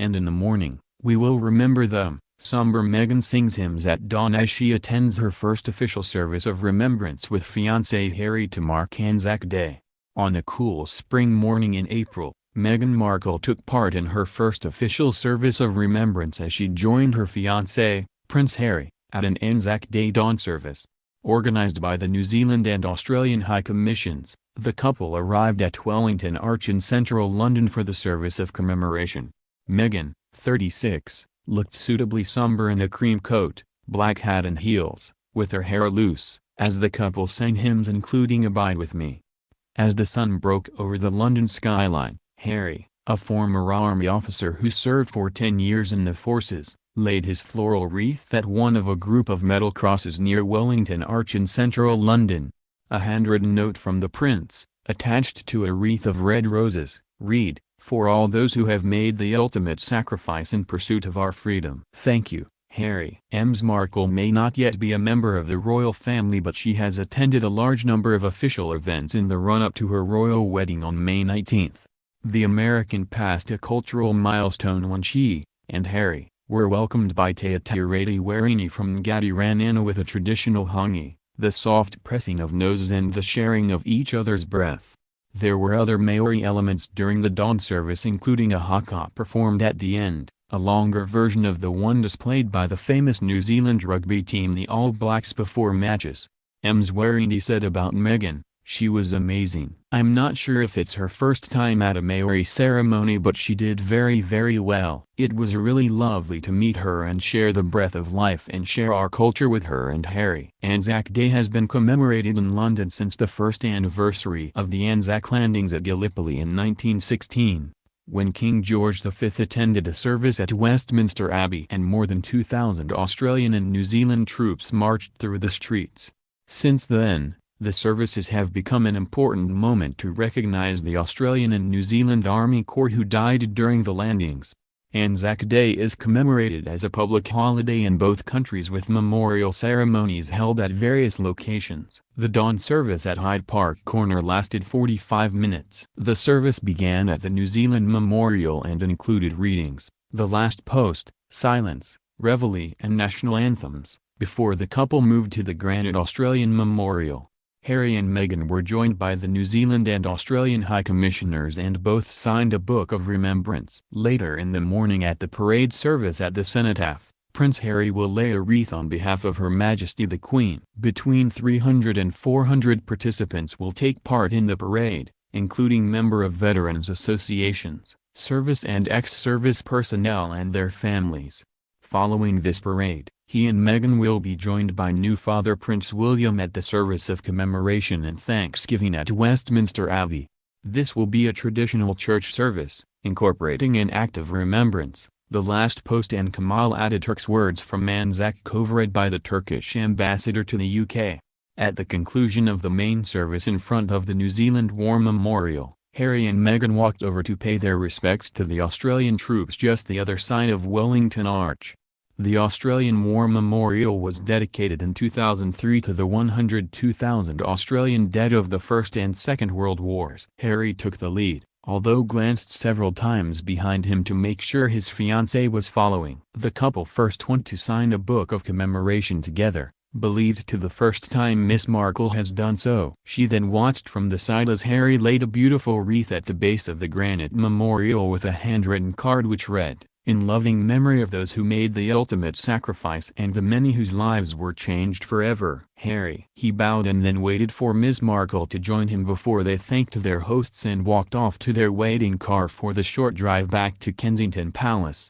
And in the morning, we will remember them. Somber Meghan sings hymns at dawn as she attends her first official service of remembrance with fiancé Harry to mark Anzac Day. On a cool spring morning in April, Meghan Markle took part in her first official service of remembrance as she joined her fiancé, Prince Harry, at an Anzac Day dawn service. Organised by the New Zealand and Australian High Commissions, the couple arrived at Wellington Arch in central London for the service of commemoration. Meghan, 36, looked suitably somber in a cream coat, black hat and heels, with her hair loose, as the couple sang hymns including Abide With Me. As the sun broke over the London skyline, Harry, a former army officer who served for 10 years in the forces, laid his floral wreath at one of a group of metal crosses near Wellington Arch in central London. A handwritten note from the prince, attached to a wreath of red roses, read, "For all those who have made the ultimate sacrifice in pursuit of our freedom. Thank you, Harry." Ms. Markle may not yet be a member of the royal family, but she has attended a large number of official events in the run-up to her royal wedding on May 19. The American passed a cultural milestone when she, and Harry, were welcomed by Teatirati Warini from Ngati with a traditional hangi, the soft pressing of noses and the sharing of each other's breath. There were other Maori elements during the dawn service, including a haka performed at the end, a longer version of the one displayed by the famous New Zealand rugby team the All Blacks before matches. Ms. Warini said about Meghan, "She was amazing. I'm not sure if it's her first time at a Maori ceremony, but she did very well. It was really lovely to meet her and share the breath of life and share our culture with her and Harry." Anzac Day has been commemorated in London since the first anniversary of the Anzac landings at Gallipoli in 1916, when King George V attended a service at Westminster Abbey and more than 2,000 Australian and New Zealand troops marched through the streets. Since then, the services have become an important moment to recognize the Australian and New Zealand Army Corps who died during the landings. Anzac Day is commemorated as a public holiday in both countries with memorial ceremonies held at various locations. The dawn service at Hyde Park Corner lasted 45 minutes. The service began at the New Zealand Memorial and included readings, The Last Post, Silence, Reveille and national anthems, before the couple moved to the granite Australian Memorial. Harry and Meghan were joined by the New Zealand and Australian High Commissioners and both signed a book of remembrance. Later in the morning at the parade service at the Cenotaph, Prince Harry will lay a wreath on behalf of Her Majesty the Queen. Between 300 and 400 participants will take part in the parade, including members of veterans associations, service and ex-service personnel and their families. Following this parade, he and Meghan will be joined by new Father Prince William at the service of commemoration and thanksgiving at Westminster Abbey. This will be a traditional church service, incorporating an act of remembrance, the last post and Kemal Ataturk's words from Anzac Cove read by the Turkish ambassador to the UK. At the conclusion of the main service in front of the New Zealand War Memorial, Harry and Meghan walked over to pay their respects to the Australian troops just the other side of Wellington Arch. The Australian War Memorial was dedicated in 2003 to the 102,000 Australian dead of the First and Second World Wars. Harry took the lead, although glanced several times behind him to make sure his fiancée was following. The couple first went to sign a book of commemoration together, believed to the first time Miss Markle has done so. She then watched from the side as Harry laid a beautiful wreath at the base of the granite memorial with a handwritten card which read, "In loving memory of those who made the ultimate sacrifice and the many whose lives were changed forever." Harry. He bowed and then waited for Miss Markle to join him before they thanked their hosts and walked off to their waiting car for the short drive back to Kensington Palace.